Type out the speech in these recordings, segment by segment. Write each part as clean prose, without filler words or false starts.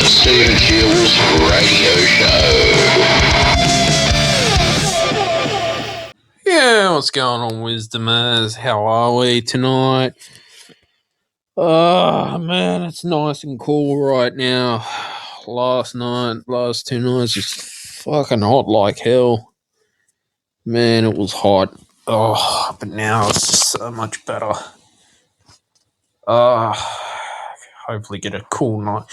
Stephen Jules Radio Show. Yeah, what's going on, Wisdomers? How are we tonight? Oh, man, it's nice and cool right now. Last 2 nights, it's fucking hot like hell. Man, it was hot. Oh, but now it's just so much better. Hopefully get a cool night,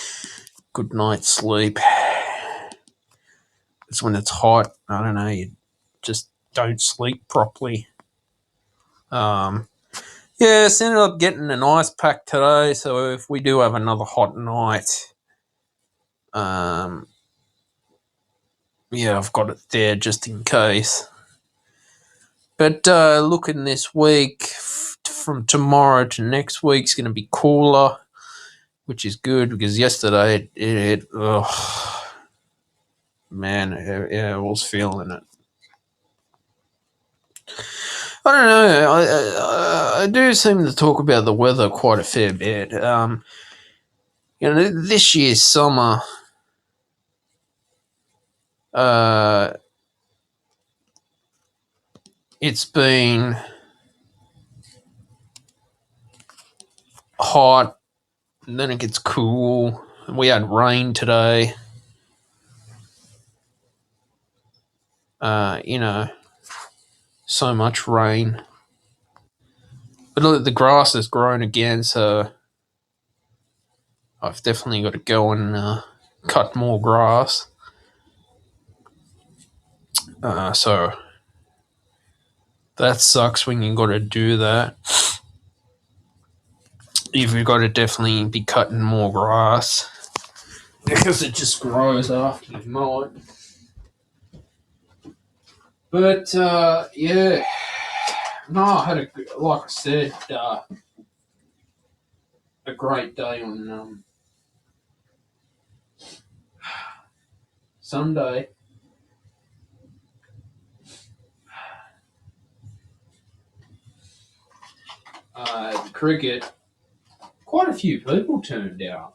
good night's sleep. It's when it's hot, I don't know, you just don't sleep properly. Yeah, so ended up getting an ice pack today, so if we do have another hot night, yeah, I've got it there just in case. But looking this week, from tomorrow to next week's going to be cooler, which is good because yesterday I was feeling it. I don't know. I do seem to talk about the weather quite a fair bit. This year's summer, it's been hot, and then it gets cool. We had rain today. So much rain. But look, the grass has grown again, so I've definitely got to go and cut more grass. So that sucks when you got to do that. You've got to definitely be cutting more grass because it just grows after you mow it. But yeah, no, I had like I said, a great day on Sunday. Cricket, quite a few people turned out.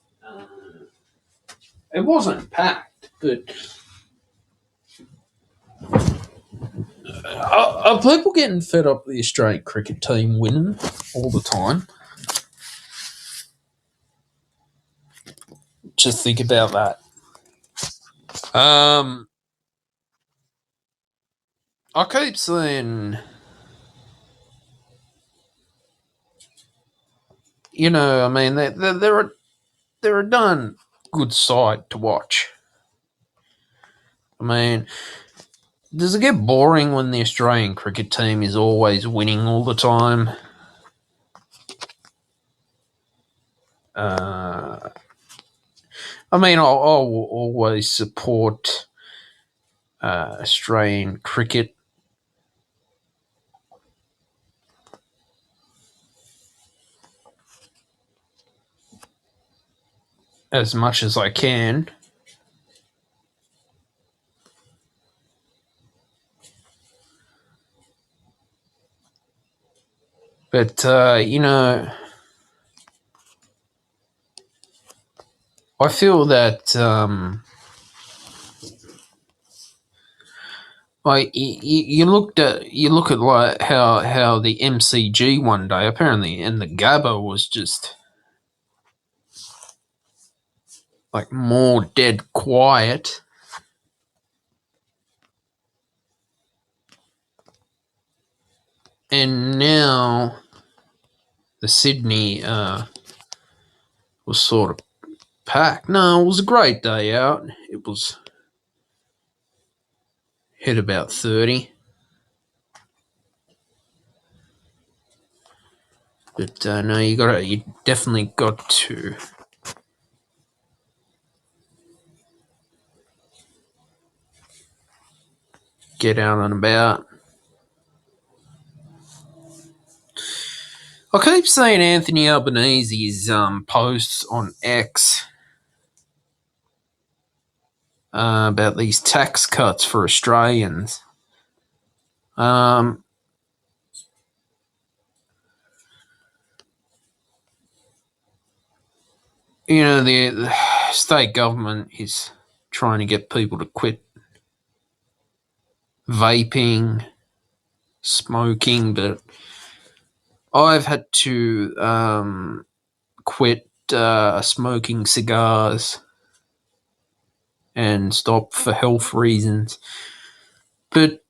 It wasn't packed, but are people getting fed up with the Australian cricket team winning all the time? Just think about that. I keep saying, they're a darn good side to watch. I mean, does it get boring when the Australian cricket team is always winning all the time? I'll always support Australian cricket. As much as I can. But, I feel that you look at like how the MCG one day apparently, and the Gabba was just like more dead quiet. And now the Sydney was sort of packed. No, it was a great day out. It was hit about 30. But no, you definitely got to get out and about. I keep seeing Anthony Albanese's posts on X about these tax cuts for Australians. the state government is trying to get people to quit vaping, smoking, but I've had to quit smoking cigars and stop for health reasons. But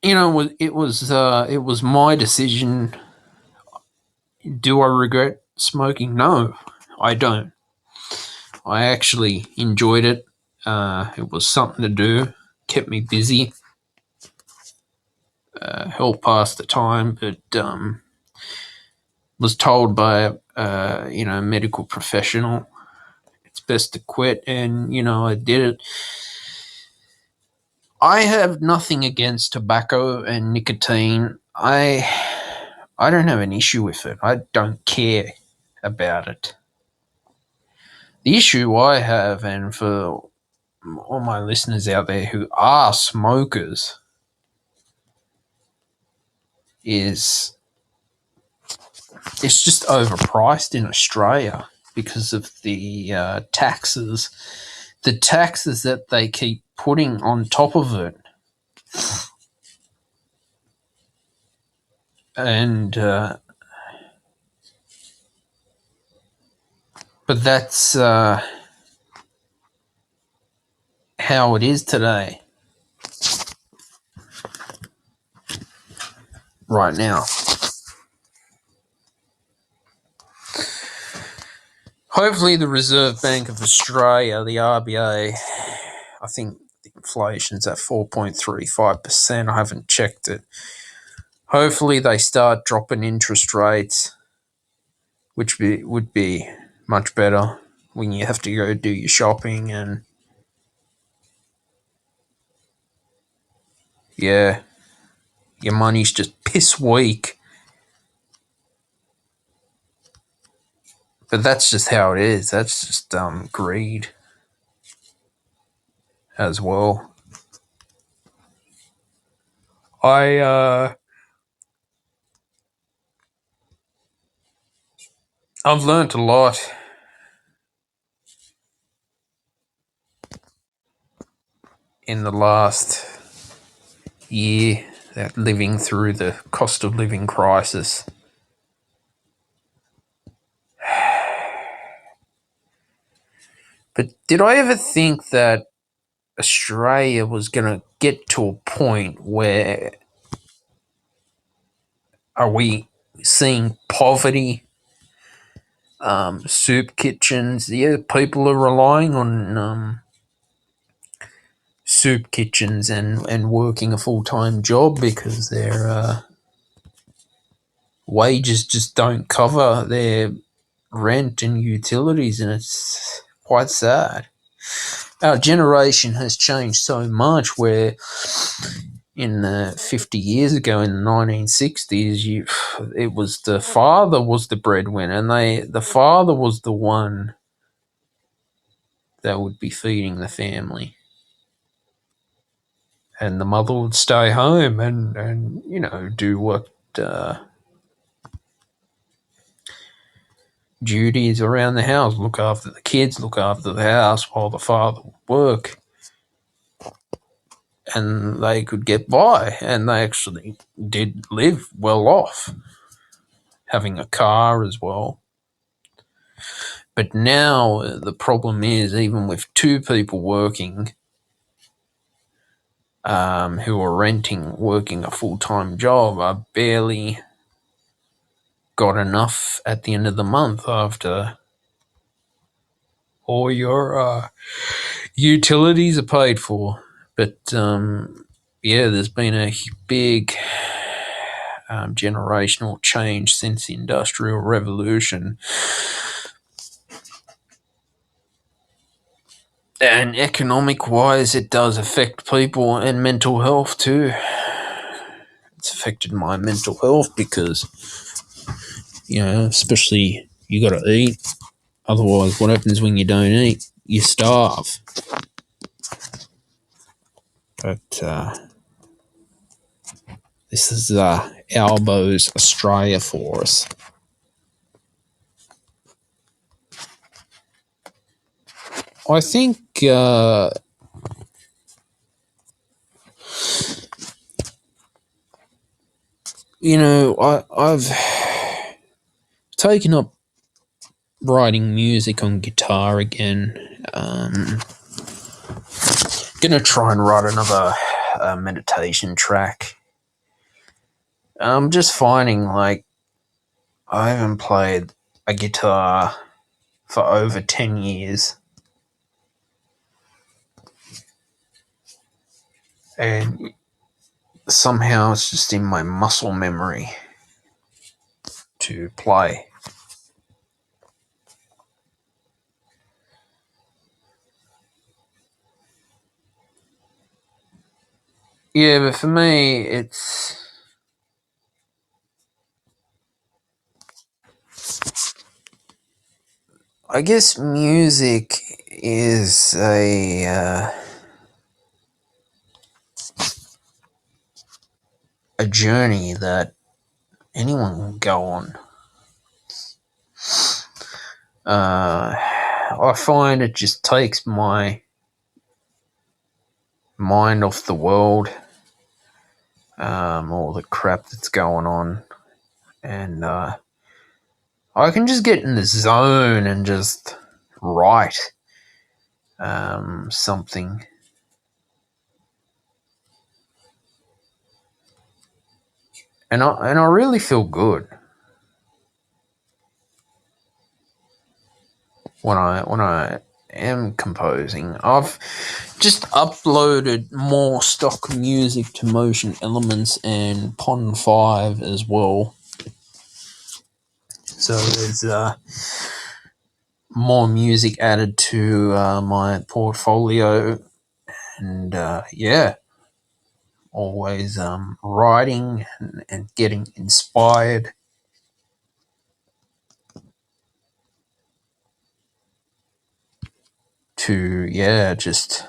it was my decision. Do I regret smoking? No, I don't. I actually enjoyed it. It was something to do, kept me busy, helped pass the time. But was told by a medical professional it's best to quit, and I did it. I have nothing against tobacco and nicotine. I don't have an issue with it. I don't care about it. The issue I have, and for all my listeners out there who are smokers, is it's just overpriced in Australia because of the taxes. The taxes that they keep putting on top of it. And but that's how it is today, right now. Hopefully the Reserve Bank of Australia, the RBA, I think the inflation's at 4.35%. I haven't checked it. Hopefully they start dropping interest rates, which would be much better when you have to go do your shopping, and yeah, your money's just piss weak. But that's just how it is. That's just greed as well. I've learnt a lot in the last year, that living through the cost of living crisis. But did I ever think that Australia was going to get to a point where are we seeing poverty, soup kitchens? Yeah, people are relying on soup kitchens and working a full-time job because their wages just don't cover their rent and utilities, and it's quite sad. Our generation has changed so much where in 50 years ago, in the 1960s, it was the father was the breadwinner, and the father was the one that would be feeding the family, and the mother would stay home and do what duties around the house, look after the kids, look after the house, while the father would work, and they could get by, and they actually did live well off, having a car as well. But now the problem is, even with two people working, who are working a full-time job, are barely got enough at the end of the month after all your utilities are paid for. But there's been a big generational change since the Industrial Revolution. And economic-wise, it does affect people and mental health too. It's affected my mental health because, especially you got to eat. Otherwise, what happens when you don't eat? You starve. But this is Albo's Australia for us. I think I've taken up writing music on guitar again. Gonna try and write another meditation track. I'm just finding like I haven't played a guitar for over 10 years, and somehow it's just in my muscle memory to play. Yeah, but for me, I guess music is a journey that anyone can go on. I find it just takes my mind off the world, all the crap that's going on, and I can just get in the zone and just write something. And I really feel good when I am composing. I've just uploaded more stock music to Motion Elements and Pond 5 as well. So there's more music added to my portfolio, and yeah, always writing and getting inspired to just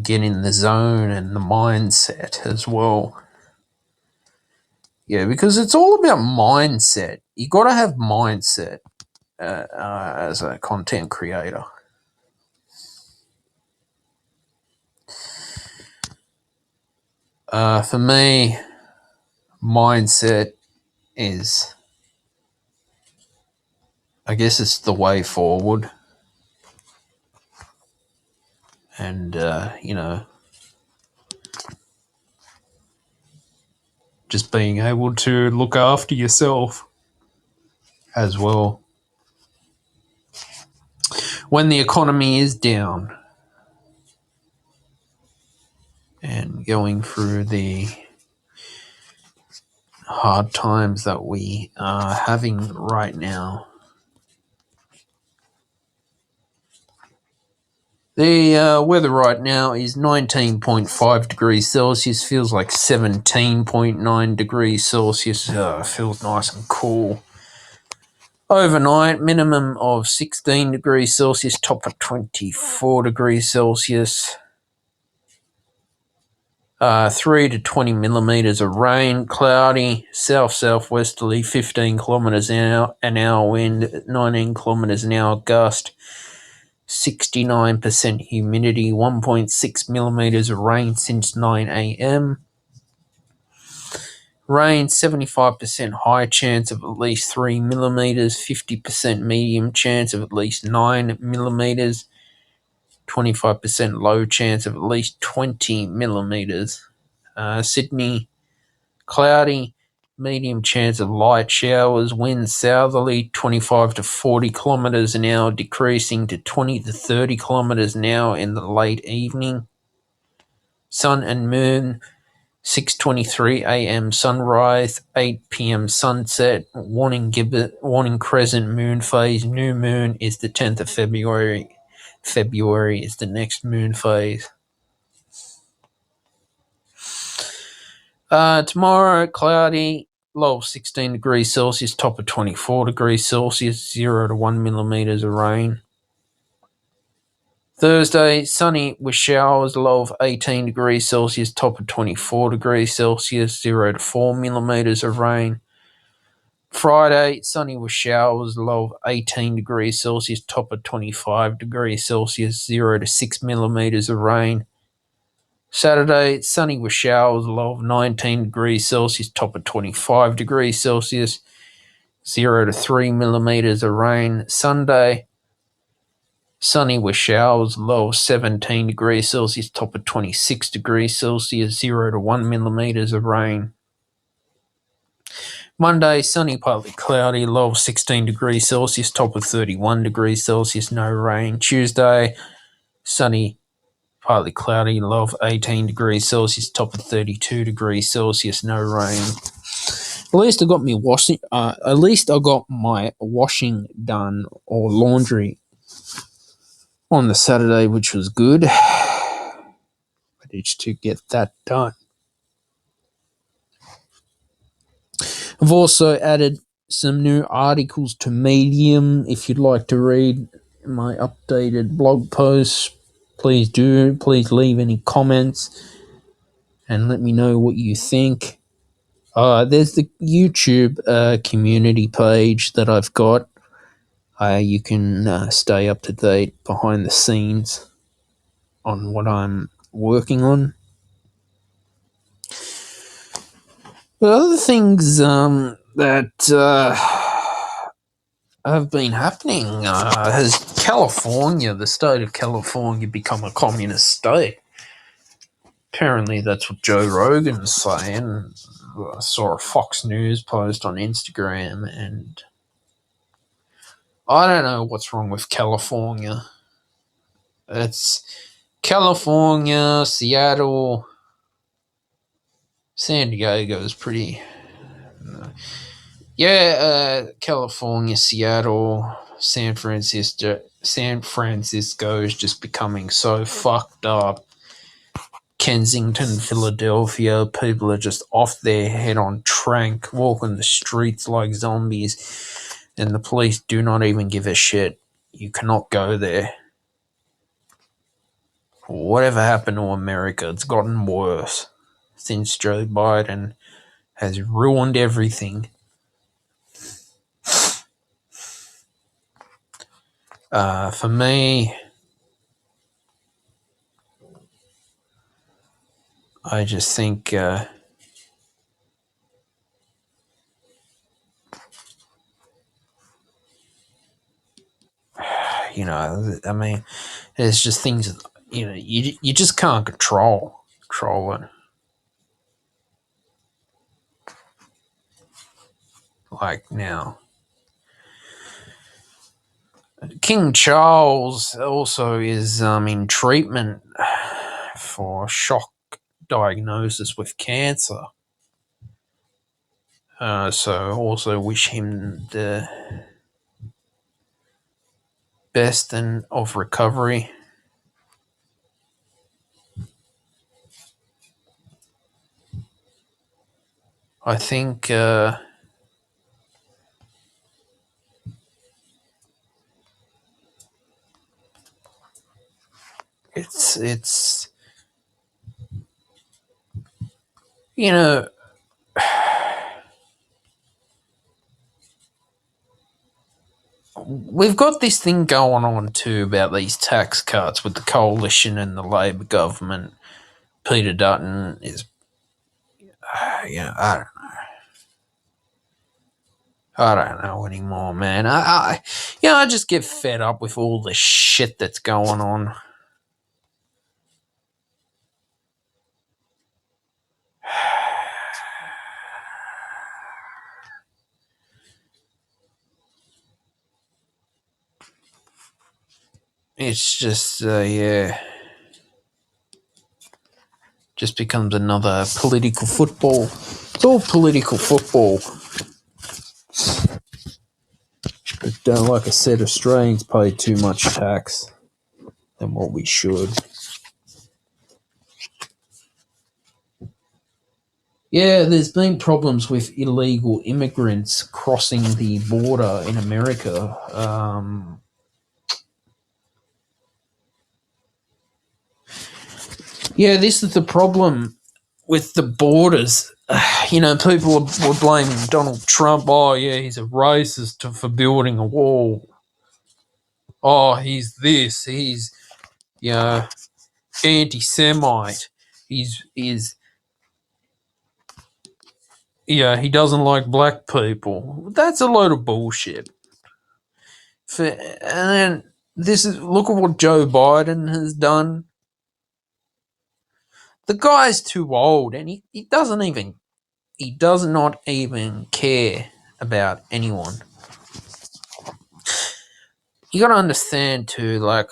get in the zone and the mindset as well. Yeah, because it's all about mindset. You got to have mindset as a content creator. For me, mindset is, I guess, it's the way forward. And, just being able to look after yourself as well. When the economy is down and going through the hard times that we are having right now, the weather right now is 19.5 degrees Celsius, feels like 17.9 degrees Celsius, feels nice and cool. Overnight, minimum of 16 degrees Celsius, top of 24 degrees Celsius. 3 to 20 millimeters of rain, cloudy, south-southwesterly, 15 kilometers an hour wind, 19 kilometers an hour gust, 69% humidity, 1.6 millimeters of rain since 9 a.m. Rain, 75% high chance of at least 3 millimeters, 50% medium chance of at least 9 millimeters, 25% low chance of at least 20 millimeters. Sydney, cloudy, medium chance of light showers, wind southerly, 25 to 40 kilometers an hour, decreasing to 20 to 30 kilometers an hour in the late evening. Sun and moon, 6:23 a.m. sunrise, 8 p.m. sunset, warning crescent moon phase, new moon is the 10th of February. February is the next moon phase. Tomorrow, cloudy, low of 16 degrees Celsius, top of 24 degrees Celsius, 0 to 1 millimeters of rain. Thursday, sunny with showers, low of 18 degrees Celsius, top of 24 degrees Celsius, 0 to 4 millimeters of rain. Friday, sunny with showers, low of 18 degrees Celsius, top of 25 degrees Celsius, 0 to 6 millimeters of rain. Saturday, sunny with showers, low of 19 degrees Celsius, top of 25 degrees Celsius, 0 to 3 millimeters of rain. Sunday, sunny with showers, low of 17 degrees Celsius, top of 26 degrees Celsius, 0 to 1 millimeters of rain. Monday, sunny, partly cloudy, low of 16 degrees Celsius, top of 31 degrees Celsius, no rain. Tuesday, sunny, partly cloudy, low of 18 degrees Celsius, top of 32 degrees Celsius, no rain. At least I got me washing. At least I got my washing done or laundry on the Saturday, which was good. I managed to get that done. I've also added some new articles to Medium. If you'd like to read my updated blog posts, please do. Please leave any comments and let me know what you think. There's the YouTube community page that I've got. You can stay up to date behind the scenes on what I'm working on. But other things that have been happening has California, the state of California, become a communist state? Apparently, that's what Joe Rogan's saying. I saw a Fox News post on Instagram, and I don't know what's wrong with California. It's California, Seattle, San Diego is pretty. California, Seattle, San Francisco is just becoming so fucked up. Kensington, Philadelphia, people are just off their head on trank, walking the streets like zombies, and the police do not even give a shit. You cannot go there. Whatever happened to America? It's gotten worse since Joe Biden has ruined everything. For me, I just think I mean, there's just things you just can't control it. Like now, King Charles also is in treatment for shock diagnosis with cancer. So also wish him the best and of recovery. I think it's we've got this thing going on too about these tax cuts with the coalition and the Labor government. Peter Dutton is, I don't know anymore, man. I just get fed up with all the shit that's going on. It's just, just becomes another political football. It's all political football. But like I said, Australians pay too much tax than what we should. Yeah, there's been problems with illegal immigrants crossing the border in America. This is the problem with the borders, people were blaming Donald Trump. Oh, yeah, he's a racist for building a wall. Oh, he's this. He's, anti-Semite. He's he doesn't like black people. That's a load of bullshit. And then look at what Joe Biden has done. The guy's too old, and he does not even care about anyone. You got to understand too, like,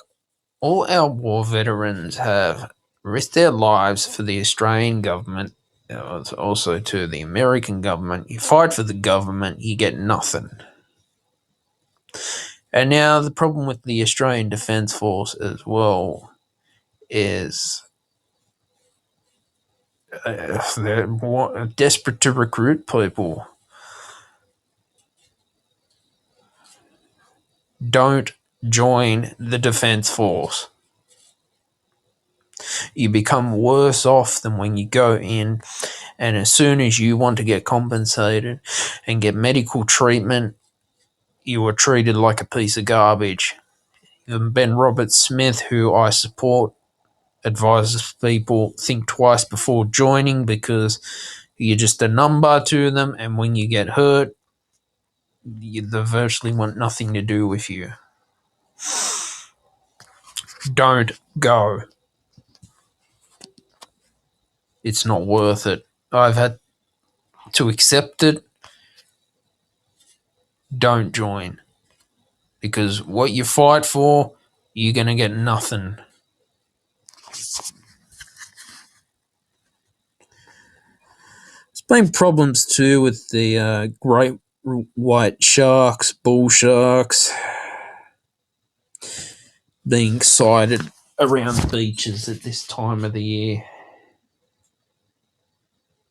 all our war veterans have risked their lives for the Australian government, also to the American government. You fight for the government, you get nothing. And now the problem with the Australian Defence Force as well is they're desperate to recruit people. Don't join the Defence Force. You become worse off than when you go in, and as soon as you want to get compensated and get medical treatment, you are treated like a piece of garbage. Even Ben Roberts-Smith, who I support, advises people think twice before joining because you're just a number to them, and when you get hurt, they virtually want nothing to do with you. Don't go. It's not worth it. I've had to accept it. Don't join. Because what you fight for, you're going to get nothing. There's been problems too with the great white sharks, bull sharks, being sighted around beaches at this time of the year.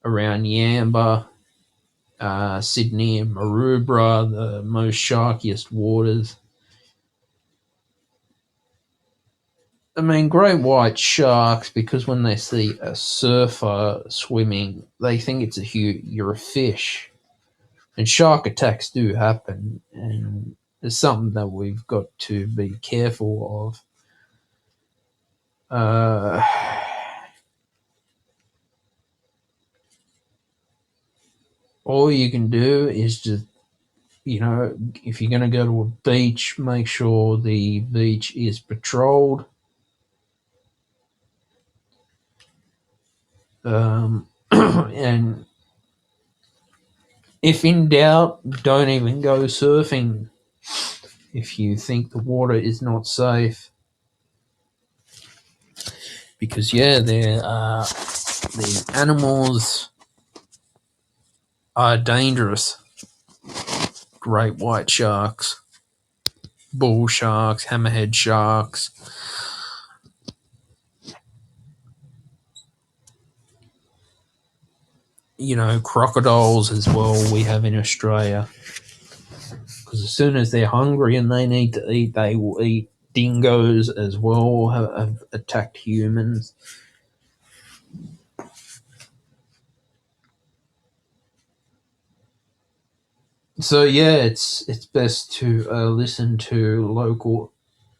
Around Yamba, Sydney and Maroubra, the most sharkiest waters. I mean, great white sharks, because when they see a surfer swimming, they think you're a fish. And shark attacks do happen, and it's something that we've got to be careful of. All you can do is just, if you're going to go to a beach, make sure the beach is patrolled. And if in doubt, don't even go surfing if you think the water is not safe. Because, the animals are dangerous. Great white sharks, bull sharks, hammerhead sharks. Crocodiles as well we have in Australia. Because as soon as they're hungry and they need to eat, they will eat. Dingoes as well have attacked humans. So it's best to listen to local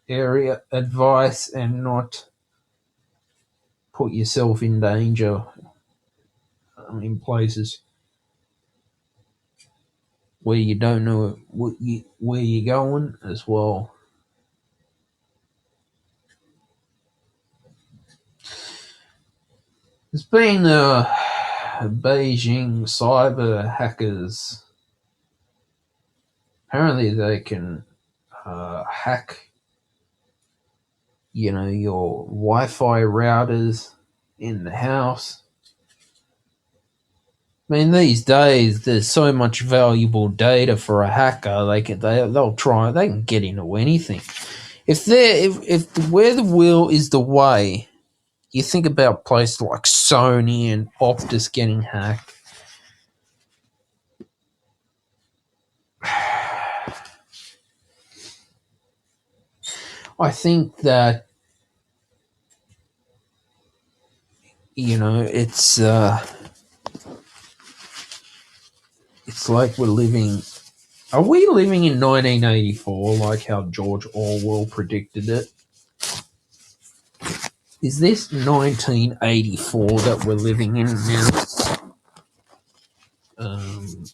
area advice and not put yourself in danger in places where you don't know where you're going as well. There's been Beijing cyber hackers. Apparently, they can hack, your Wi-Fi routers in the house. I mean, these days there's so much valuable data for a hacker. They can get into anything. If where the will is the way, you think about places like Sony and Optus getting hacked. I think that it's like we're living. Are we living in 1984, like how George Orwell predicted it? Is this 1984 that we're living in now? Um,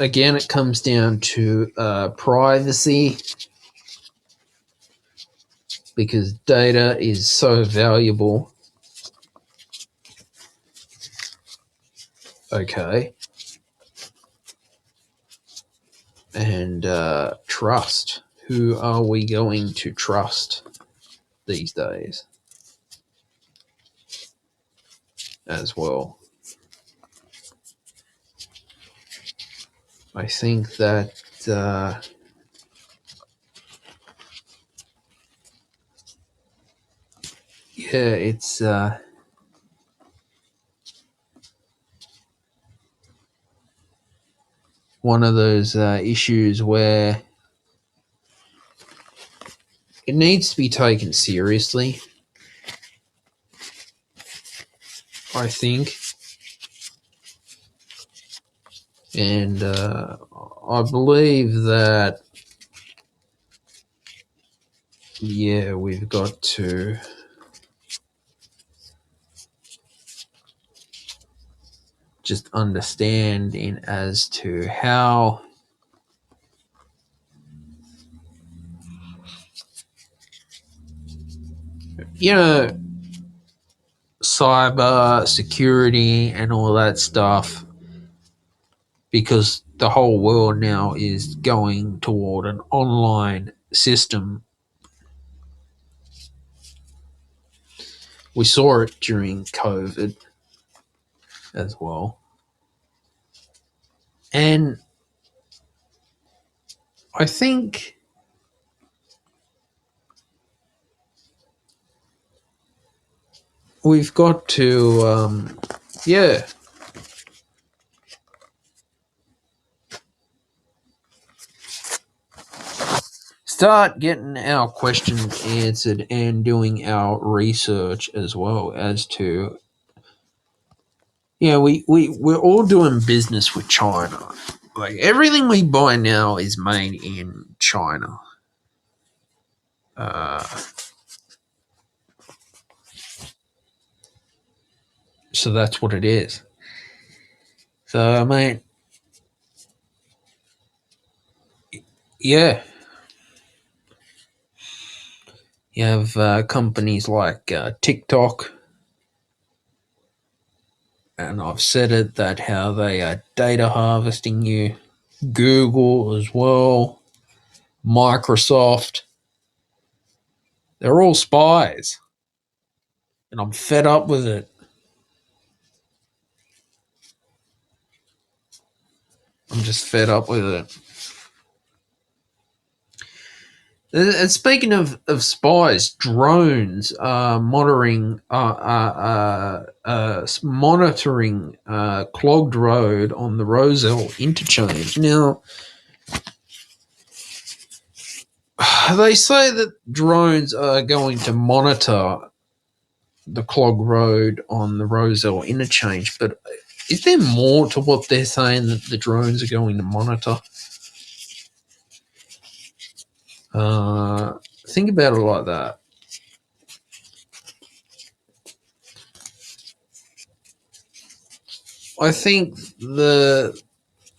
Again, it comes down to privacy, because data is so valuable. Okay. And trust. Who are we going to trust these days as well? I think that it's one of those issues where it needs to be taken seriously, I think. And I believe that, we've got to just understand as to how cyber security and all that stuff, because the whole world now is going toward an online system. We saw it during COVID as well. And I think we've got to, start getting our questions answered and doing our research as well as to, we're all doing business with China. Like, everything we buy now is made in China. So that's what it is. So, mate, yeah. You have companies like TikTok, and I've said it, that how they are data harvesting you. Google as well. Microsoft. They're all spies. And I'm fed up with it. I'm just fed up with it. And speaking of spies, drones are monitoring clogged road on the Roselle interchange. Now, they say that drones are going to monitor the clogged road on the Roselle interchange, but is there more to what they're saying that the drones are going to monitor? Think about it like that. I think the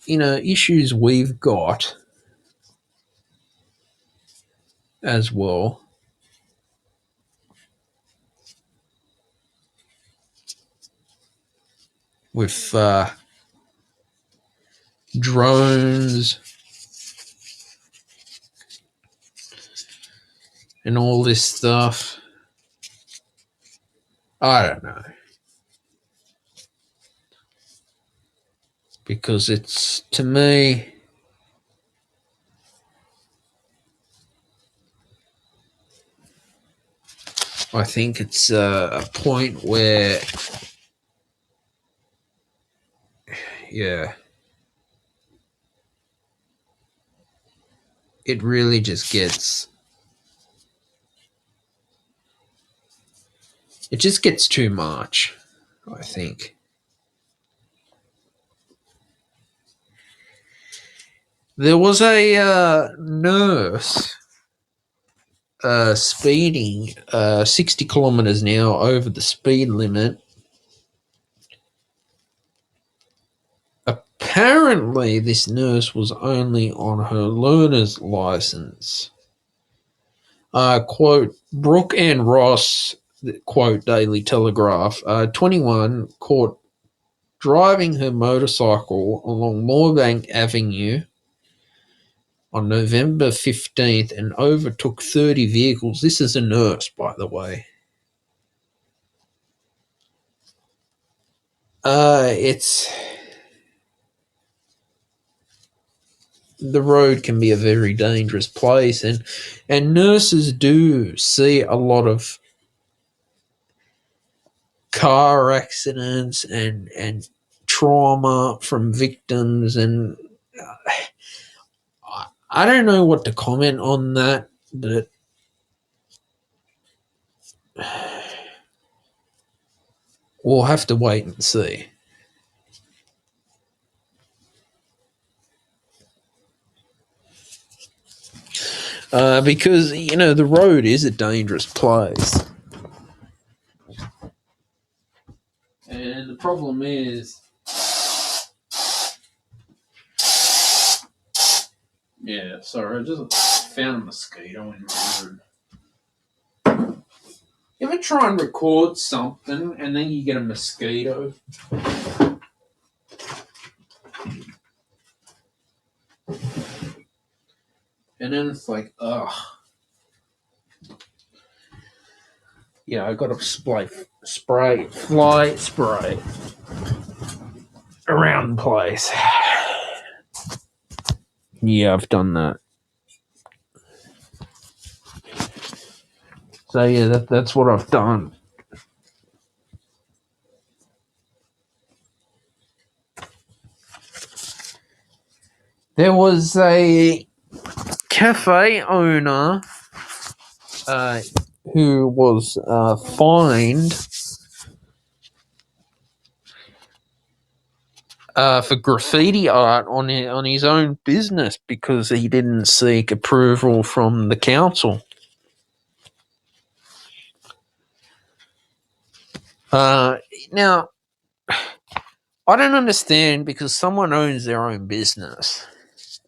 issues we've got as well with drones and all this stuff. I don't know. Because it's, to me, I think it's a point where, it really just gets It just gets too much, I think. There was a nurse speeding 60 kilometers an hour over the speed limit. Apparently, this nurse was only on her learner's license. Quote, Brooke Ann Ross, quote, Daily Telegraph, 21, caught driving her motorcycle along Moorebank Avenue on November 15th and overtook 30 vehicles. This is a nurse, by the way. It's the road can be a very dangerous place, and nurses do see a lot of car accidents and trauma from victims, and I don't know what to comment on that, but we'll have to wait and see. Because, the road is a dangerous place. And the problem is, yeah, sorry, I just found a mosquito in my room. You ever try and record something and then you get a mosquito? And then it's like, ugh. Yeah, I got to fly spray around the place. Yeah, I've done that. So yeah, that's what I've done. There was a cafe owner who was fined for graffiti art on his own business because he didn't seek approval from the council. Now, I don't understand, because someone owns their own business.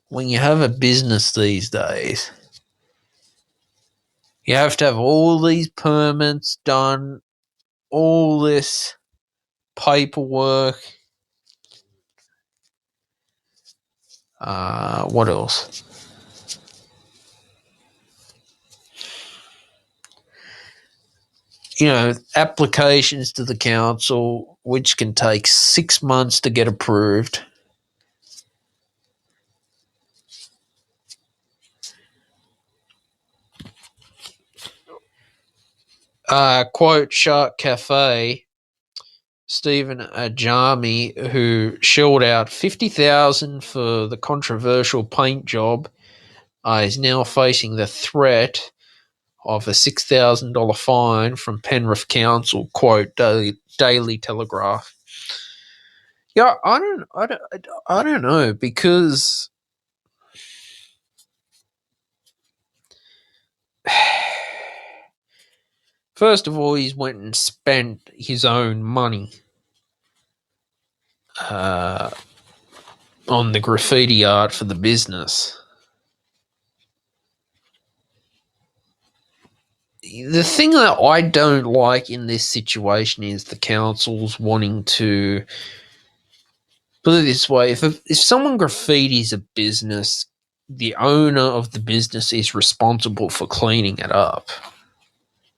When you have a business these days, you have to have all these permits done, all this paperwork. What else? Applications to the council, which can take 6 months to get approved. Quote, Shark Cafe, Stephen Ajami, who shelled out $50,000 for the controversial paint job, is now facing the threat of a $6,000 fine from Penrith Council. Quote, Daily Telegraph. Yeah, I don't know, because first of all, he's went and spent his own money on the graffiti art for the business. The thing that I don't like in this situation is the council's wanting to put it this way: if someone graffitis a business, the owner of the business is responsible for cleaning it up.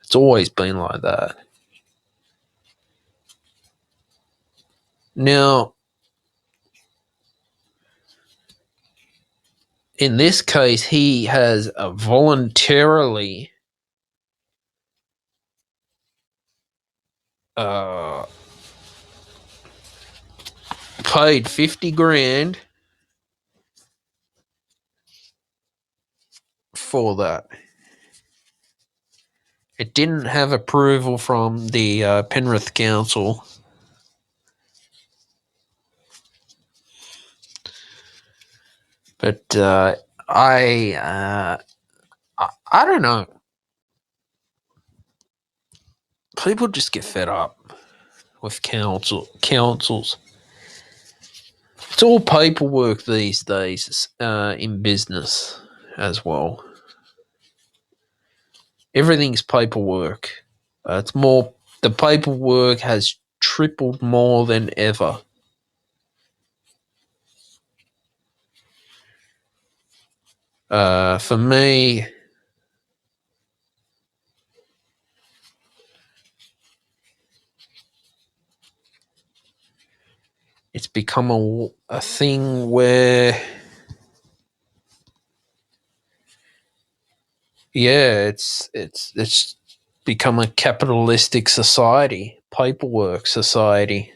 It's always been like that. Now, in this case, he has voluntarily paid 50 grand for that. It didn't have approval from the Penrith Council. But I don't know. People just get fed up with councils. It's all paperwork these days in business as well. Everything's paperwork. It's more. The paperwork has tripled more than ever. For me, it's become a thing where, yeah, it's become a capitalistic society, paperwork society.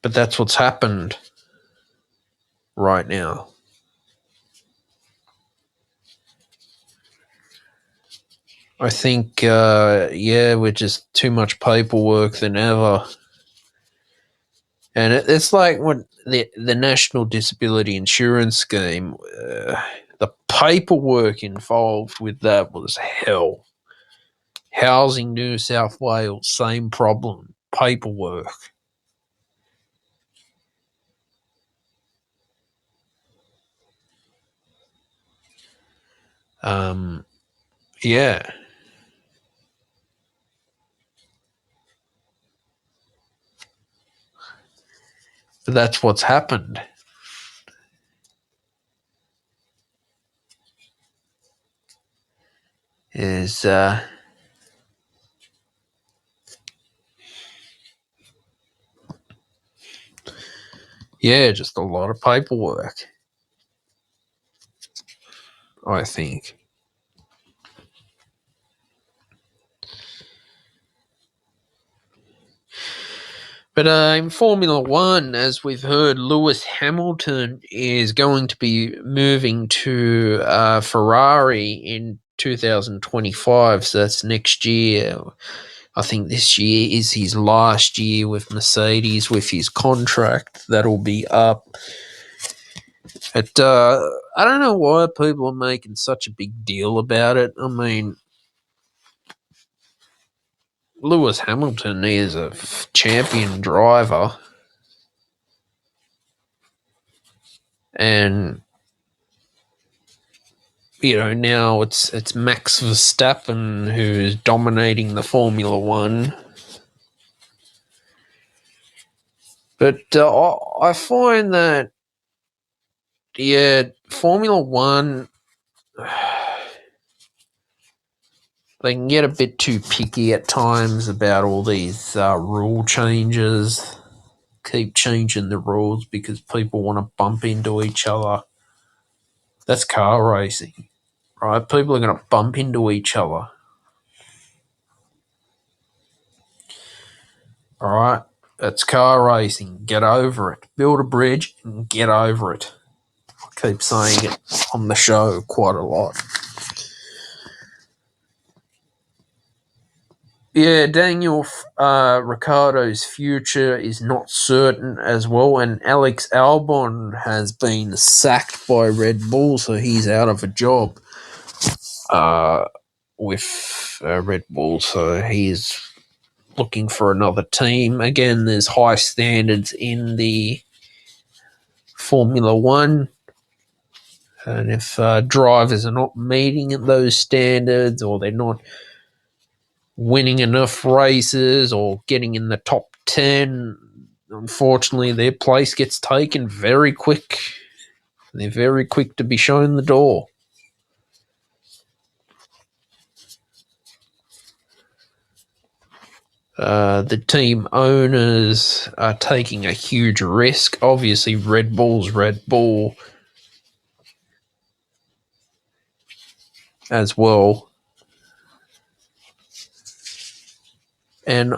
But that's what's happened right now. I think, we're just too much paperwork than ever. And it's like when the National Disability Insurance Scheme, the paperwork involved with that was hell. Housing New South Wales, same problem, paperwork. Yeah. But that's what's happened. Is just a lot of paperwork, I think. But in Formula One, as we've heard, Lewis Hamilton is going to be moving to Ferrari in 2025, so that's next year. I think this year is his last year with Mercedes with his contract. That'll be up. But I don't know why people are making such a big deal about it. I mean, Lewis Hamilton is a champion driver. And now it's Max Verstappen who's dominating the Formula One. But I find that, Formula One, they can get a bit too picky at times about all these rule changes. Keep changing the rules because people want to bump into each other. That's car racing, right? People are going to bump into each other. All right? That's car racing. Get over it. Build a bridge and get over it. I keep saying it on the show quite a lot. Yeah, Daniel Ricciardo's future is not certain as well, and Alex Albon has been sacked by Red Bull, so he's out of a job with Red Bull, so he's looking for another team. Again, there's high standards in the Formula One, and if drivers are not meeting those standards or they're not winning enough races or getting in the top 10, unfortunately their place gets taken very quick. They're very quick to be shown the door. The team owners are taking a huge risk. Obviously, Red Bull's Red Bull as well. And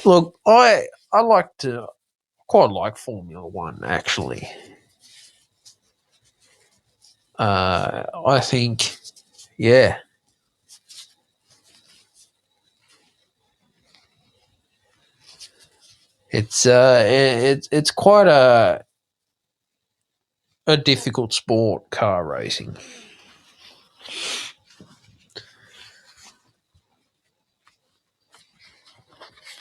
look, I quite quite like Formula One, actually. I think, yeah, it's quite a difficult sport, car racing.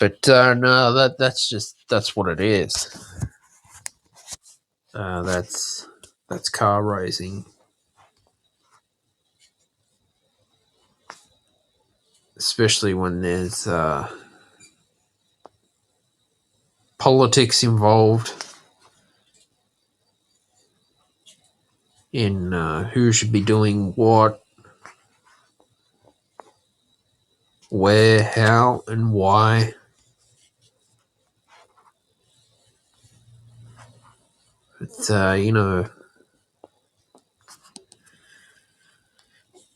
But no, that's what it is. That's car racing, especially when there's politics involved in who should be doing what, where, how, and why. But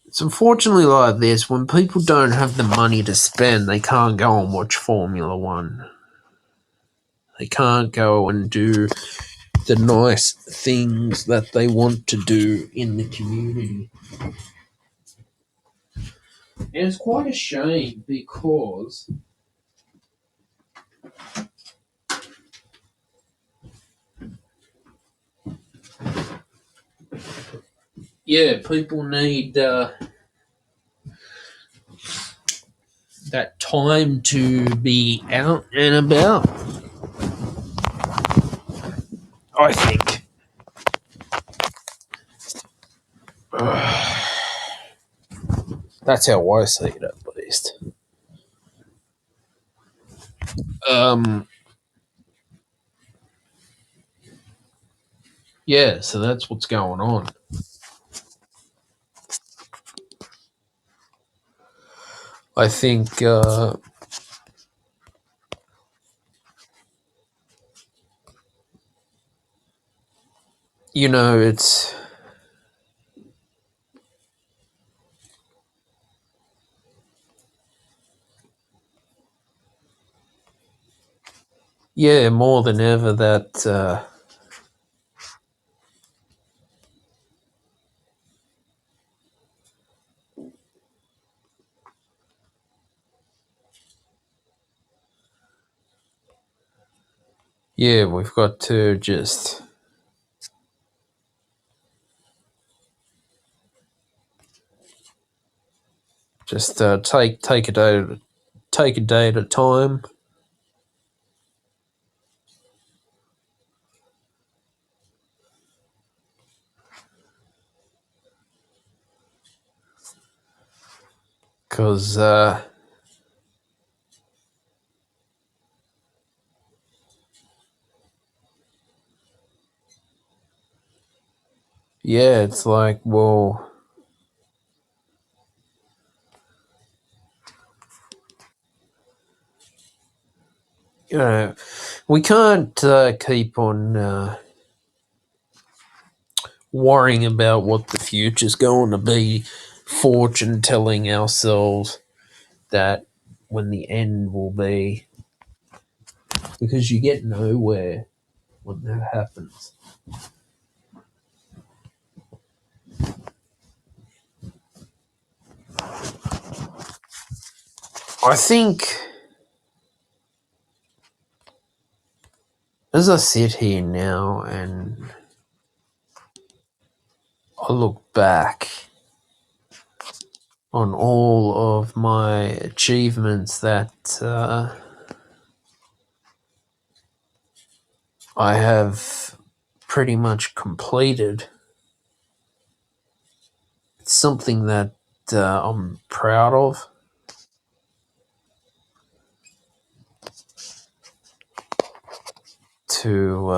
it's unfortunately like this. When people don't have the money to spend, they can't go and watch Formula One. They can't go and do the nice things that they want to do in the community. And it's quite a shame because yeah, people need that time to be out and about, I think. That's how I see it, at least. Um, yeah, so that's what's going on. I think, it's, yeah, more than ever that, yeah, we've got to just take a day at a time. Because, yeah, it's like, well, we can't keep on worrying about what the future's going to be, fortune telling ourselves that when the end will be, because you get nowhere when that happens. I think as I sit here now and I look back on all of my achievements that I have pretty much completed, it's something that I'm proud of. To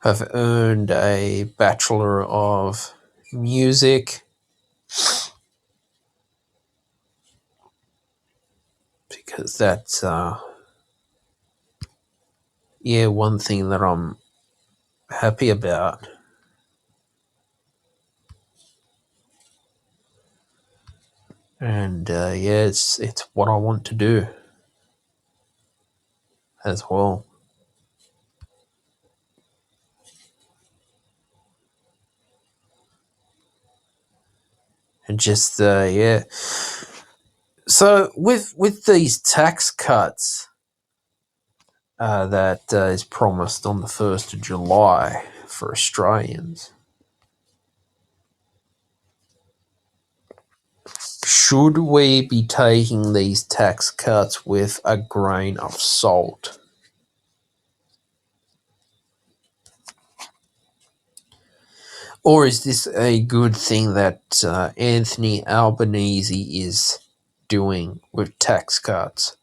have earned a Bachelor of Music, because that's one thing that I'm happy about. And it's what I want to do. as well. And just yeah. So with these tax cuts that is promised on the 1st of July for Australians, should we be taking these tax cuts with a grain of salt? Or is this a good thing that Anthony Albanese is doing with tax cuts?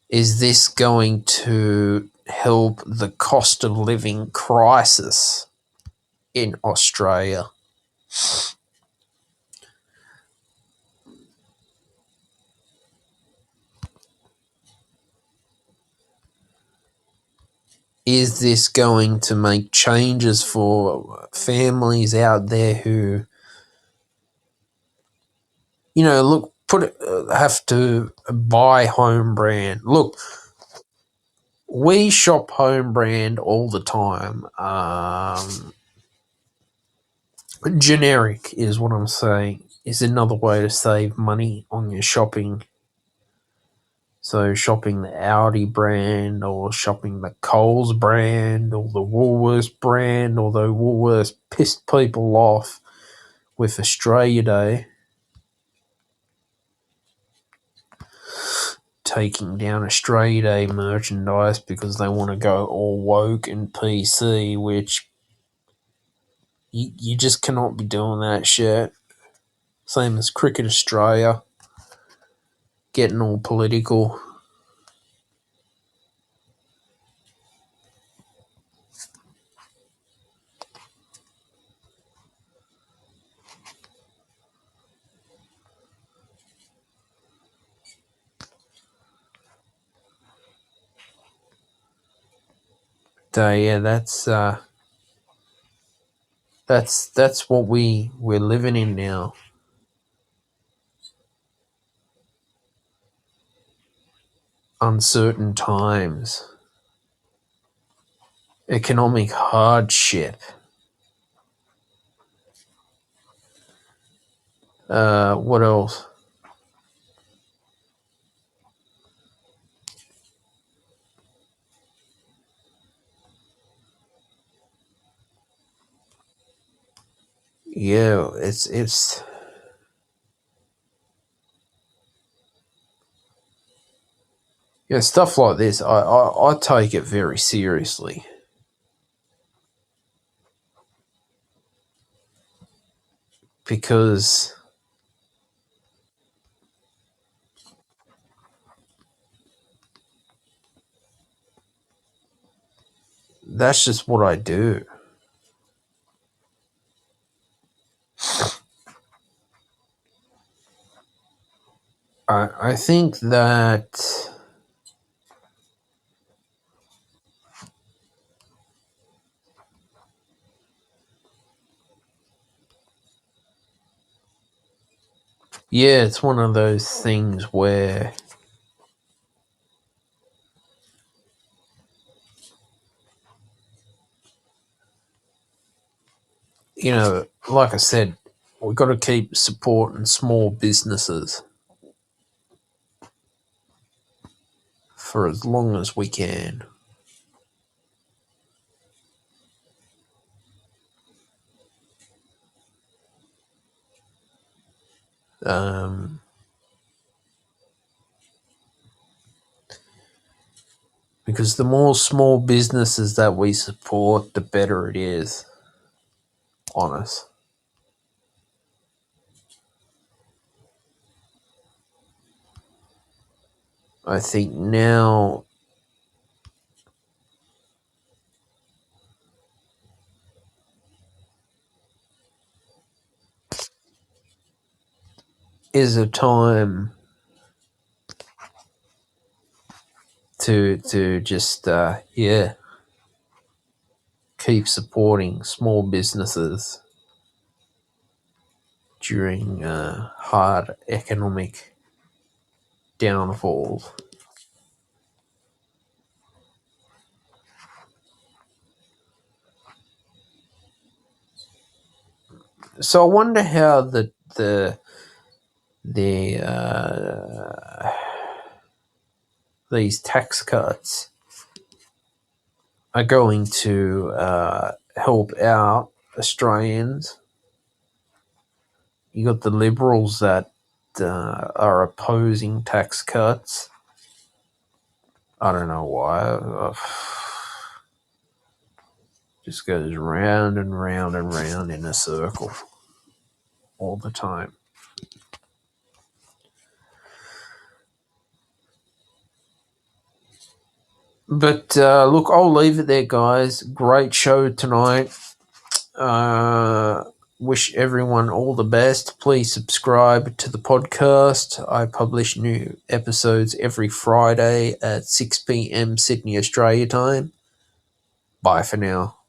Is this going to help the cost of living crisis in Australia? Is this going to make changes for families out there who, look, have to buy home brand? Look, we shop home brand all the time. Generic is what I'm saying, is another way to save money on your shopping. So shopping the Audi brand or shopping the Coles brand or the Woolworths brand, although Woolworths pissed people off with Australia Day, taking down Australia Day merchandise because they want to go all woke and PC, which you just cannot be doing that shit. Same as Cricket Australia, getting all political. So yeah, that's what we're living in now. Uncertain times, economic hardship. What else? Yeah, it's yeah, stuff like this. I take it very seriously because that's just what I do. I think that yeah, it's one of those things where like I said, we've got to keep supporting small businesses for as long as we can. Um, because the more small businesses that we support, the better it is on us. I think now is a time to just keep supporting small businesses during hard economic downfalls. So I wonder how these tax cuts are going to help out Australians. You got the Liberals that are opposing tax cuts. I don't know why. Just goes round and round and round in a circle all the time. But look, I'll leave it there, guys. Great show tonight. Wish everyone all the best. Please subscribe to the podcast. I publish new episodes every Friday at 6 p.m. Sydney, Australia time. Bye for now.